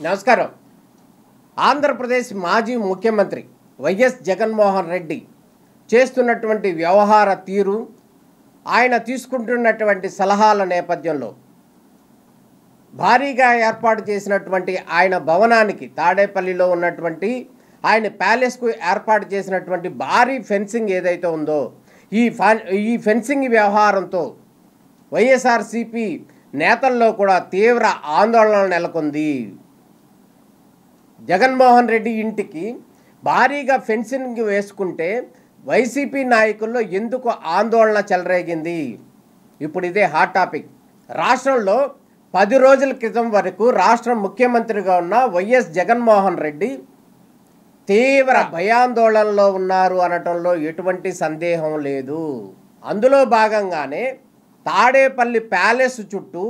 నమస్కారం. ఆంధ్రప్రదేశ్ మాజీ ముఖ్యమంత్రి వైఎస్ జగన్మోహన్ రెడ్డి చేస్తున్నటువంటి వ్యవహార తీరు, ఆయన తీసుకుంటున్నటువంటి సలహాల నేపథ్యంలో భారీగా ఏర్పాటు చేసినటువంటి ఆయన భవనానికి, తాడేపల్లిలో ఉన్నటువంటి ఆయన ప్యాలెస్కు ఏర్పాటు చేసినటువంటి భారీ ఫెన్సింగ్ ఏదైతే ఉందో, ఈ ఫెన్సింగ్ వ్యవహారంతో వైఎస్ఆర్సీపీ నేతల్లో కూడా తీవ్ర ఆందోళన నెలకొంది. జగన్మోహన్ రెడ్డి ఇంటికి భారీగా ఫెన్సింగ్ వేసుకుంటే వైసీపీ నాయకుల్లో ఎందుకు ఆందోళన చెలరేగింది? ఇప్పుడు ఇదే హాట్ టాపిక్. రాష్ట్రంలో 10 రోజుల క్రితం వరకు రాష్ట్ర ముఖ్యమంత్రిగా ఉన్న వైఎస్ జగన్మోహన్ రెడ్డి తీవ్ర భయాందోళనలో ఉన్నారు అనటంలో ఎటువంటి సందేహం లేదు. అందులో భాగంగానే తాడేపల్లి ప్యాలెస్ చుట్టూ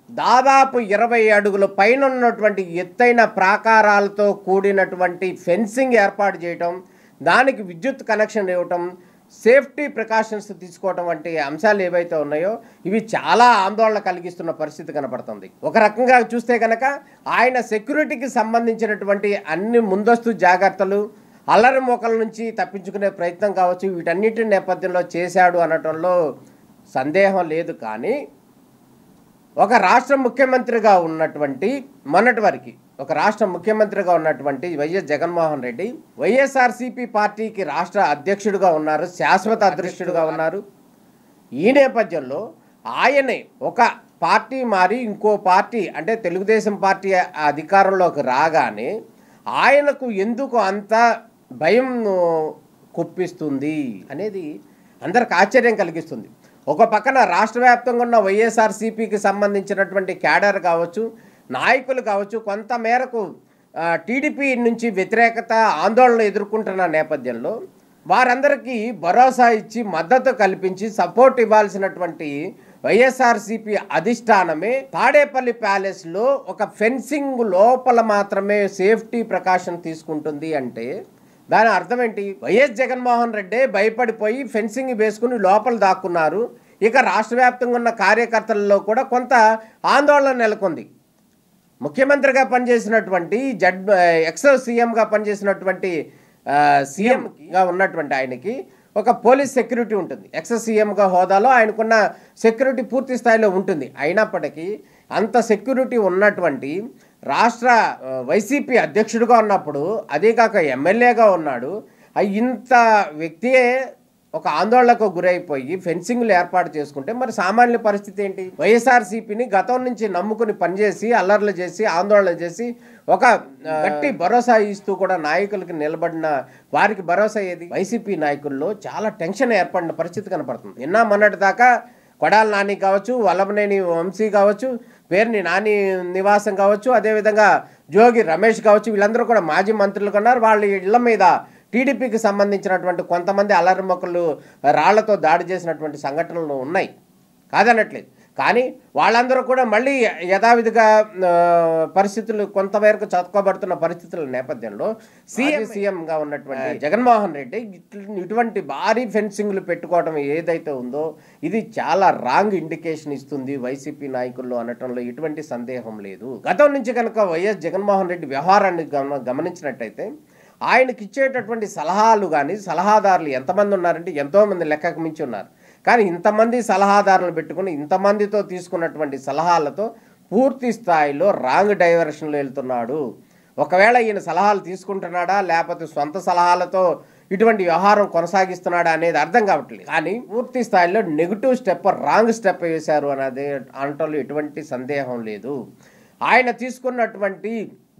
దాదాపు 20 అడుగుల పైన ఉన్నటువంటి ఎత్తైన ప్రాకారాలతో కూడినటువంటి ఫెన్సింగ్ ఏర్పాటు చేయటం, దానికి విద్యుత్ కనెక్షన్ ఇవ్వటం, సేఫ్టీ ప్రికాషన్స్ తీసుకోవటం వంటి అంశాలు ఏవైతే ఉన్నాయో ఇవి చాలా ఆందోళన కలిగిస్తున్న పరిస్థితి కనపడుతుంది. ఒక రకంగా చూస్తే కనుక ఆయన సెక్యూరిటీకి సంబంధించినటువంటి అన్ని ముందస్తు జాగ్రత్తలు, అల్లరి మోకల నుంచి తప్పించుకునే ప్రయత్నం కావచ్చు, వీటన్నిటి నేపథ్యంలో చేశాడు అనటంలో సందేహం లేదు. కానీ ఒక రాష్ట్ర ముఖ్యమంత్రిగా ఉన్నటువంటి మొన్నటి వరకు ఒక రాష్ట్ర ముఖ్యమంత్రిగా ఉన్నటువంటి వైఎస్ జగన్మోహన్ రెడ్డి వైఎస్ఆర్సీపీ పార్టీకి రాష్ట్ర అధ్యక్షుడిగా ఉన్నారు, శాశ్వత అధ్యక్షుడిగా ఉన్నారు. ఈ నేపథ్యంలో ఆయనే ఒక పార్టీ మారి ఇంకో పార్టీ అంటే తెలుగుదేశం పార్టీ అధికారంలోకి రాగానే ఆయనకు ఎందుకు అంత భయం కుప్పిస్తుంది అనేది అందరికి ఆశ్చర్యం కలిగిస్తుంది. ఒక పక్కన రాష్ట్ర వ్యాప్తంగా ఉన్న వైఎస్ఆర్సీపీకి సంబంధించినటువంటి క్యాడర్ కావచ్చు, నాయకులు కావచ్చు, కొంత మేరకు టీడీపీ నుంచి వ్యతిరేకత, ఆందోళన ఎదుర్కొంటున్న నేపథ్యంలో వారందరికీ భరోసా ఇచ్చి మద్దతు కల్పించి సపోర్ట్ ఇవ్వాల్సినటువంటి వైఎస్ఆర్సీపీ అధిష్టానమే తాడేపల్లి ప్యాలెస్లో ఒక ఫెన్సింగ్ లోపల మాత్రమే సేఫ్టీ ప్రికాషన్ తీసుకుంటుంది అంటే దాని అర్థం ఏంటి? వైఎస్ జగన్మోహన్ రెడ్డి భయపడిపోయి ఫెన్సింగ్ వేసుకుని లోపల దాక్కున్నారు. ఇక రాష్ట్ర వ్యాప్తంగా ఉన్న కార్యకర్తలలో కూడా కొంత ఆందోళన నెలకొంది. ముఖ్యమంత్రిగా పనిచేసినటువంటి ఎక్స్ సీఎంగా పనిచేసినటువంటి సీఎంగా ఉన్నటువంటి ఆయనకి ఒక పోలీస్ సెక్యూరిటీ ఉంటుంది. ఎక్స్ సీఎంగా హోదాలో ఆయనకున్న సెక్యూరిటీ పూర్తి స్థాయిలో ఉంటుంది. అయినప్పటికీ అంత సెక్యూరిటీ ఉన్నటువంటి రాష్ట్ర వైసీపీ అధ్యక్షుడిగా ఉన్నప్పుడు, అదే కాక ఎమ్మెల్యేగా ఉన్నాడు, ఇంత వ్యక్తియే ఒక ఆందోళనకు గురైపోయి ఫెన్సింగ్లు ఏర్పాటు చేసుకుంటే మరి సామాన్య పరిస్థితి ఏంటి? వైఎస్ఆర్సీపీని గతం నుంచి నమ్ముకుని పనిచేసి అల్లర్లు చేసి ఆందోళన చేసి ఒక గట్టి భరోసా ఇస్తూ కూడా నాయకులకి నిలబడిన వారికి భరోసా ఏది? వైసీపీ నాయకుల్లో చాలా టెన్షన్ ఏర్పడిన పరిస్థితి కనపడుతుంది. నిన్న మొన్నటి దాకా కొడాలి నాని కావచ్చు, వల్లభనేని వంశీ కావచ్చు, పేర్ని నాని నివాసం కావచ్చు, అదేవిధంగా జోగి రమేష్ కావచ్చు, వీళ్ళందరూ కూడా మాజీ మంత్రులు కొన్నారు. వాళ్ళ ఇళ్ల మీద టీడీపీకి సంబంధించినటువంటి కొంతమంది అల్లరి మొక్కలు రాళ్లతో దాడి చేసినటువంటి సంఘటనలు ఉన్నాయి, కాదనట్లేదు. కానీ వాళ్ళందరూ కూడా మళ్ళీ యథావిధిగా పరిస్థితులు కొంతమేరకు చదువుకోబడుతున్న పరిస్థితుల నేపథ్యంలో సీఎంగా ఉన్నటువంటి జగన్మోహన్ రెడ్డి ఇటువంటి భారీ ఫెన్సింగ్లు పెట్టుకోవడం ఏదైతే ఉందో ఇది చాలా రాంగ్ ఇండికేషన్ ఇస్తుంది వైసీపీ నాయకుల్లో అనటంలో ఎటువంటి సందేహం లేదు. గతం నుంచి కనుక వైఎస్ జగన్మోహన్ రెడ్డి వ్యవహారాన్ని గమనించినట్టయితే ఆయనకి ఇచ్చేటటువంటి సలహాలు కానీ సలహాదారులు ఎంతమంది ఉన్నారంటే ఎంతోమంది లెక్కకు మించి ఉన్నారు. కానీ ఇంతమంది సలహాదారులు పెట్టుకుని ఇంతమందితో తీసుకున్నటువంటి సలహాలతో పూర్తి స్థాయిలో రాంగ్ డైవర్షన్లో వెళ్తున్నాడు. ఒకవేళ ఈయన సలహాలు తీసుకుంటున్నాడా లేకపోతే సొంత సలహాలతో ఇటువంటి వ్యవహారం కొనసాగిస్తున్నాడా అనేది అర్థం కావట్లేదు. కానీ పూర్తి స్థాయిలో నెగిటివ్ స్టెప్, రాంగ్ స్టెప్ వేశారు అనేది అనటంలో ఎటువంటి సందేహం లేదు. ఆయన తీసుకున్నటువంటి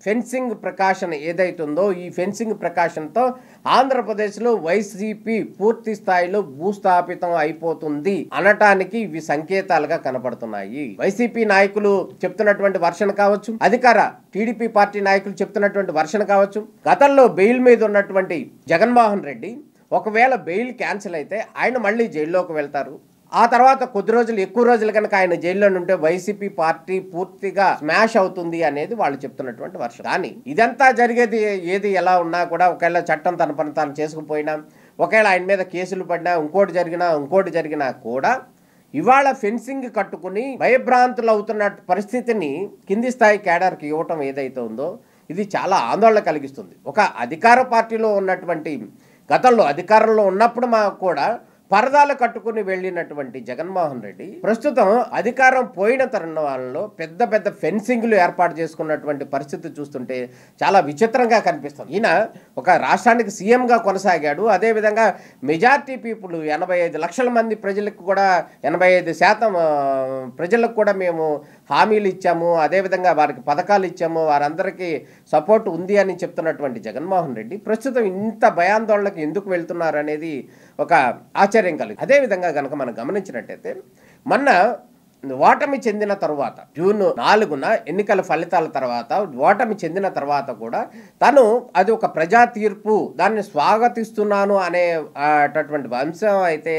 ఫెన్సింగ్ ప్రికాషన్ ఏదైతే ఉందో ఈ ఫెన్సింగ్ ప్రికాషన్తో ఆంధ్రప్రదేశ్లో వైసీపీ పూర్తి స్థాయిలో భూస్థాపితం అయిపోతుంది అనటానికి ఇవి సంకేతాలుగా కనపడుతున్నాయి. వైసీపీ నాయకులు చెప్తున్నటువంటి వర్షన్ కావచ్చు, అధికార టీడీపీ పార్టీ నాయకులు చెప్తున్నటువంటి వర్షన్ కావచ్చు, గతంలో బెయిల్ మీద ఉన్నటువంటి జగన్మోహన్ రెడ్డి ఒకవేళ బెయిల్ క్యాన్సిల్ అయితే ఆయన మళ్ళీ జైల్లోకి వెళ్తారు. ఆ తర్వాత కొద్ది రోజులు ఎక్కువ రోజులు కనుక ఆయన జైల్లో ఉంటే వైసీపీ పార్టీ పూర్తిగా స్మాష్ అవుతుంది అనేది వాళ్ళు చెప్తున్నటువంటి వర్షం. కానీ ఇదంతా జరిగేది ఏది ఎలా ఉన్నా కూడా ఒకవేళ చట్టం తన పని తాను చేసుకుపోయినా, ఒకవేళ ఆయన మీద కేసులు పడినా, ఇంకోటి జరిగినా కూడా ఇవాళ ఫెన్సింగ్ కట్టుకుని భయభ్రాంతులు అవుతున్న పరిస్థితిని కింది స్థాయి క్యాడర్కి ఇవ్వటం ఏదైతే ఉందో ఇది చాలా ఆందోళన కలిగిస్తుంది. ఒక అధికార పార్టీలో ఉన్నటువంటి గతంలో అధికారంలో ఉన్నప్పుడు కూడా పరదాలు కట్టుకుని వెళ్ళినటువంటి జగన్మోహన్ రెడ్డి ప్రస్తుతం అధికారం పోయిన తరుణంలో పెద్ద పెద్ద ఫెన్సింగ్లు ఏర్పాటు చేసుకున్నటువంటి పరిస్థితి చూస్తుంటే చాలా విచిత్రంగా కనిపిస్తుంది. ఈయన ఒక రాష్ట్రానికి సీఎంగా కొనసాగాడు. అదేవిధంగా మెజార్టీ పీపుల్ 85 లక్షల మంది ప్రజలకు కూడా 85% ప్రజలకు కూడా మేము హామీలు ఇచ్చాము, అదేవిధంగా వారికి పథకాలు ఇచ్చాము, వారందరికీ సపోర్ట్ ఉంది అని చెప్తున్నటువంటి జగన్మోహన్ రెడ్డి ప్రస్తుతం ఇంత భయాందోళనకు ఎందుకు వెళ్తున్నారు అనేది ఒక ఆశ్చర్యం కలిగి. అదేవిధంగా కనుక మనం గమనించినట్టయితే మొన్న ఓటమి చెందిన తర్వాత జూన్ 4న ఎన్నికల ఫలితాల తర్వాత ఓటమి చెందిన తర్వాత కూడా తను అది ఒక ప్రజా తీర్పు, దాన్ని స్వాగతిస్తున్నాను అనే అటువంటి అంశం అయితే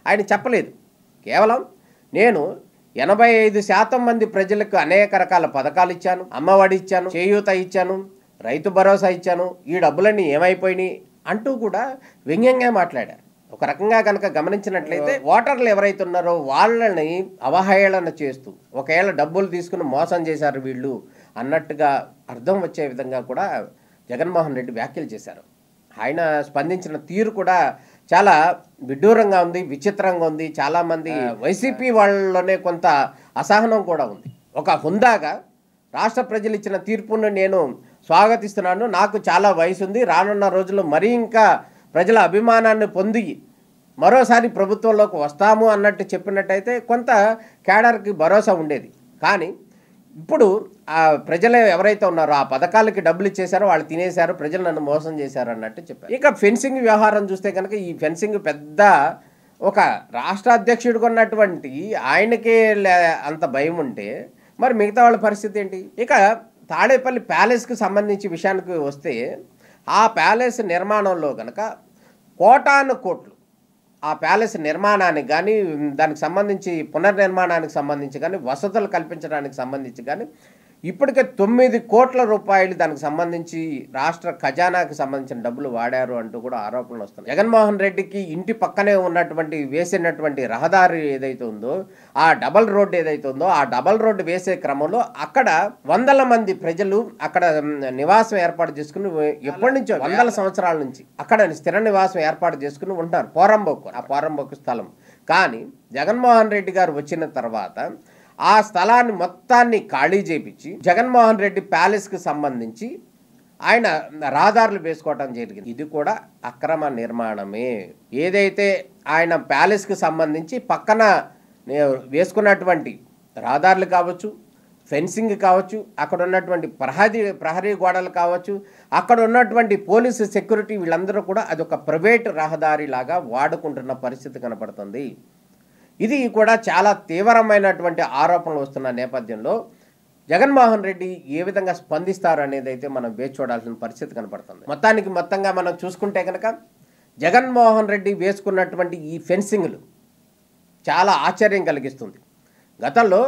ఆయన చెప్పలేదు. కేవలం నేను 85% మంది ప్రజలకు అనేక రకాల పథకాలు ఇచ్చాను, అమ్మఒడి ఇచ్చాను, చేయూత ఇచ్చాను, రైతు భరోసా ఇచ్చాను, ఈ డబ్బులన్నీ ఏమైపోయినాయి అంటూ కూడా వ్యంగ్యంగా మాట్లాడారు. ఒక రకంగా కనుక గమనించినట్లయితే ఓటర్లు ఎవరైతే ఉన్నారో వాళ్ళని అవహేళన చేస్తూ ఒకవేళ డబ్బులు తీసుకుని మోసం చేశారు వీళ్ళు అన్నట్టుగా అర్థం వచ్చే విధంగా కూడా జగన్మోహన్ రెడ్డి వ్యాఖ్యలు చేశారు. ఆయన స్పందించిన తీరు కూడా చాలా విడ్డూరంగా ఉంది, విచిత్రంగా ఉంది. చాలామంది వైసీపీ వాళ్ళలోనే కొంత అసహనం కూడా ఉంది. ఒక హుందాగా రాష్ట్ర ప్రజలు ఇచ్చిన తీర్పును నేను స్వాగతిస్తున్నాను, నాకు చాలా వయసు ఉంది, రానున్న రోజుల్లో మరీ ఇంకా ప్రజల అభిమానాన్ని పొంది మరోసారి ప్రభుత్వంలోకి వస్తాము అన్నట్టు చెప్పినట్టయితే కొంత క్యాడర్కి భరోసా ఉండేది. కానీ ఇప్పుడు ఆ ప్రజలు ఎవరైతే ఉన్నారో ఆ పథకాలకి డబ్బులు ఇచ్చేశారో వాళ్ళు తినేశారు, ప్రజలు నన్ను మోసం చేశారు అన్నట్టు చెప్పారు. ఇక ఫెన్సింగ్ వ్యవహారం చూస్తే కనుక ఈ ఫెన్సింగ్ పెద్ద ఒక రాష్ట్ర అధ్యక్షుడికి ఉన్నటువంటి ఆయనకే అంత భయం ఉంటే మరి మిగతా వాళ్ళ పరిస్థితి ఏంటి? ఇక తాడేపల్లి ప్యాలెస్కి సంబంధించి విషయానికి వస్తే ఆ ప్యాలెస్ నిర్మాణంలో కనుక కోటాను కోట్లు ఆ ప్యాలెస్ నిర్మాణానికి కానీ దానికి సంబంధించి పునర్నిర్మాణానికి సంబంధించి కానీ వసతులు కల్పించడానికి సంబంధించి కానీ ఇప్పటికే 9 కోట్ల రూపాయలు దానికి సంబంధించి రాష్ట్ర ఖజానాకి సంబంధించిన డబ్బులు వాడారు అంటూ కూడా ఆరోపణలు వస్తున్నాయి. జగన్మోహన్ రెడ్డికి ఇంటి పక్కనే ఉన్నటువంటి వేసినటువంటి రహదారి ఏదైతే ఉందో ఆ డబల్ రోడ్డు ఏదైతే ఉందో ఆ డబల్ రోడ్డు వేసే క్రమంలో అక్కడ వందల మంది ప్రజలు అక్కడ నివాసం ఏర్పాటు చేసుకుని ఎప్పటి నుంచో 100 సంవత్సరాల నుంచి అక్కడ స్థిర నివాసం ఏర్పాటు చేసుకుని ఉంటారు. పోరంబోకు ఆ పోరంబోకు స్థలం. కానీ జగన్మోహన్ రెడ్డి గారు వచ్చిన తర్వాత ఆ స్థలాన్ని మొత్తాన్ని ఖాళీ చేయించి జగన్మోహన్ రెడ్డి ప్యాలెస్కి సంబంధించి ఆయన రహదారులు వేసుకోవటం జరిగింది. ఇది కూడా అక్రమ నిర్మాణమే. ఏదైతే ఆయన ప్యాలెస్కి సంబంధించి పక్కన వేసుకున్నటువంటి రహదారులు కావచ్చు, ఫెన్సింగ్ కావచ్చు, అక్కడ ఉన్నటువంటి ప్రహరీ గోడలు కావచ్చు, అక్కడ ఉన్నటువంటి పోలీసు సెక్యూరిటీ వీళ్ళందరూ కూడా అదొక ప్రైవేట్ రహదారి లాగా వాడుకుంటున్న పరిస్థితి కనపడుతుంది. ఇది కూడా చాలా తీవ్రమైనటువంటి ఆరోపణలు వస్తున్న నేపథ్యంలో జగన్మోహన్ రెడ్డి ఏ విధంగా స్పందిస్తారు అనేది అయితే మనం వేచి చూడాల్సిన పరిస్థితి కనపడుతుంది. మొత్తంగా మనం చూసుకుంటే కనుక జగన్మోహన్ రెడ్డి వేసుకున్నటువంటి ఈ ఫెన్సింగ్లు చాలా ఆశ్చర్యం కలిగిస్తుంది. గతంలో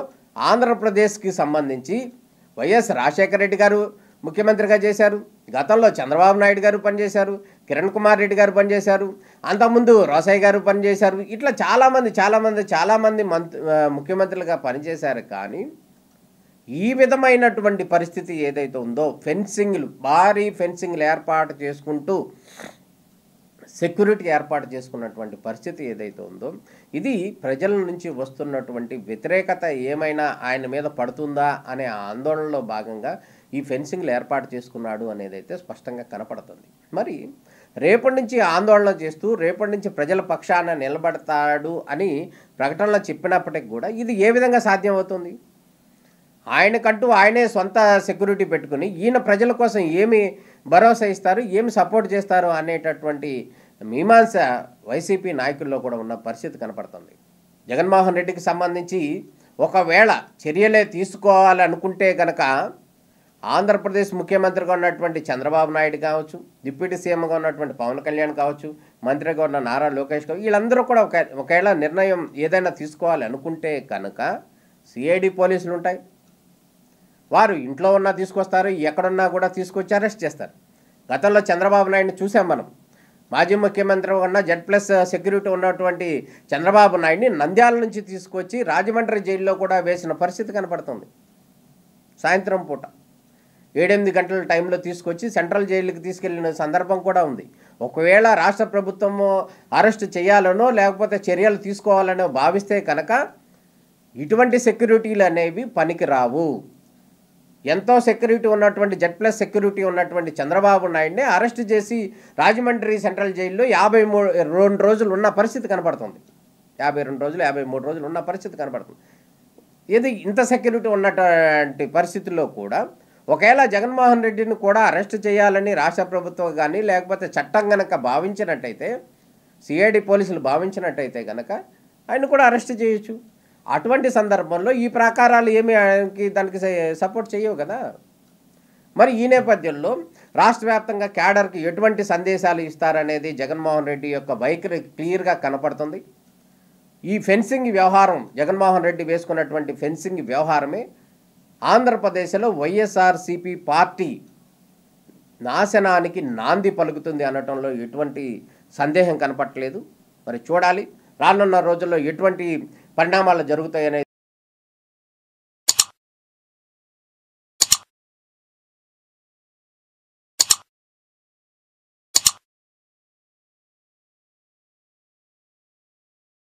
ఆంధ్రప్రదేశ్కి సంబంధించి వైఎస్ రాజశేఖర రెడ్డి గారు ముఖ్యమంత్రిగా చేశారు, గతంలో చంద్రబాబు నాయుడు గారు పనిచేశారు, కిరణ్ కుమార్ రెడ్డి గారు పనిచేశారు, అంతకుముందు రోసయ్య గారు పనిచేశారు. ఇట్లా చాలామంది ముఖ్యమంత్రులుగా పనిచేశారు. కానీ ఈ విధమైనటువంటి పరిస్థితి ఏదైతే ఉందో ఫెన్సింగ్లు భారీ ఫెన్సింగ్లు ఏర్పాటు చేసుకుంటూ సెక్యూరిటీ ఏర్పాటు చేసుకున్నటువంటి పరిస్థితి ఏదైతే ఉందో ఇది ప్రజల నుంచి వస్తున్నటువంటి వ్యతిరేకత ఏమైనా ఆయన మీద పడుతుందా అనే ఆందోళనలో భాగంగా ఈ ఫెన్సింగ్లు ఏర్పాటు చేసుకున్నాడు అనేది అయితే స్పష్టంగా కనపడుతుంది. మరి రేపటి నుంచి ఆందోళన చేస్తూ రేపటి నుంచి ప్రజల పక్షాన నిలబడతాడు అని ప్రకటనలో చెప్పినప్పటికీ కూడా ఇది ఏ విధంగా సాధ్యం అవుతుంది? ఆయనకంటూ ఆయనే సొంత సెక్యూరిటీ పెట్టుకుని ఈయన ప్రజల కోసం ఏమి భరోసా ఇస్తారు, ఏమి సపోర్ట్ చేస్తారు అనేటటువంటి మీమాంస వైసీపీ నాయకుల్లో కూడా ఉన్న పరిస్థితి కనపడుతుంది. జగన్మోహన్ రెడ్డికి సంబంధించి ఒకవేళ చర్యలే తీసుకోవాలనుకుంటే కనుక ఆంధ్రప్రదేశ్ ముఖ్యమంత్రిగా ఉన్నటువంటి చంద్రబాబు నాయుడు కావచ్చు, డిప్యూటీ సీఎంగా ఉన్నటువంటి పవన్ కళ్యాణ్ కావచ్చు, మంత్రిగా ఉన్న నారా లోకేష్ కావచ్చు, వీళ్ళందరూ కూడా ఒకవేళ నిర్ణయం ఏదైనా తీసుకోవాలనుకుంటే కనుక సిఐడి పోలీసులు ఉంటాయి, వారు ఇంట్లో ఉన్నా తీసుకొస్తారు, ఎక్కడున్నా కూడా తీసుకొచ్చి అరెస్ట్ చేస్తారు. గతంలో చంద్రబాబు నాయుడిని చూసాం మనం. మాజీ ముఖ్యమంత్రి ఉన్న Z+ సెక్యూరిటీ ఉన్నటువంటి చంద్రబాబు నాయుడిని నంద్యాల నుంచి తీసుకొచ్చి రాజమండ్రి జైల్లో కూడా వేసిన పరిస్థితి కనపడుతుంది. సాయంత్రం పూట 7-8 గంటల టైంలో తీసుకొచ్చి సెంట్రల్ జైలుకి తీసుకెళ్లిన సందర్భం కూడా ఉంది. ఒకవేళ రాష్ట్ర ప్రభుత్వం అరెస్ట్ చేయాలనో లేకపోతే చర్యలు తీసుకోవాలనో భావిస్తే కనుక ఇటువంటి సెక్యూరిటీలు అనేవి పనికి రావు. ఎంతో సెక్యూరిటీ ఉన్నటువంటి Z+ సెక్యూరిటీ ఉన్నటువంటి చంద్రబాబు నాయుడిని అరెస్ట్ చేసి రాజమండ్రి సెంట్రల్ జైల్లో 52 రోజులు ఉన్న పరిస్థితి కనపడుతుంది. 52 రోజులు 53 రోజులు ఉన్న పరిస్థితి కనపడుతుంది. ఇది ఇంత సెక్యూరిటీ ఉన్నటువంటి పరిస్థితుల్లో కూడా ఒకవేళ జగన్మోహన్ రెడ్డిని కూడా అరెస్ట్ చేయాలని రాష్ట్ర ప్రభుత్వం కానీ లేకపోతే చట్టం కనుక భావించినట్టయితే, సిఐడి పోలీసులు భావించినట్టయితే కనుక ఆయన కూడా అరెస్ట్ చేయొచ్చు. అటువంటి సందర్భంలో ఈ ప్రాకారాలు ఏమి దానికి సపోర్ట్ చేయవు కదా. మరి ఈ నేపథ్యంలో రాష్ట్ర వ్యాప్తంగా క్యాడర్కి ఎటువంటి సందేశాలు ఇస్తారనేది జగన్మోహన్ రెడ్డి యొక్క వైఖరి క్లియర్గా కనపడుతుంది. ఈ ఫెన్సింగ్ వ్యవహారం, జగన్మోహన్ రెడ్డి వేసుకున్నటువంటి ఫెన్సింగ్ వ్యవహారమే ఆంధ్రప్రదేశ్లో వైఎస్ఆర్సీపీ పార్టీ నాశనానికి నాంది పలుకుతుంది అనటంలో ఎటువంటి సందేహం కనపట్లేదు. మరి చూడాలి రానున్న రోజుల్లో ఎటువంటి పరిణామాలు జరుగుతాయనేది.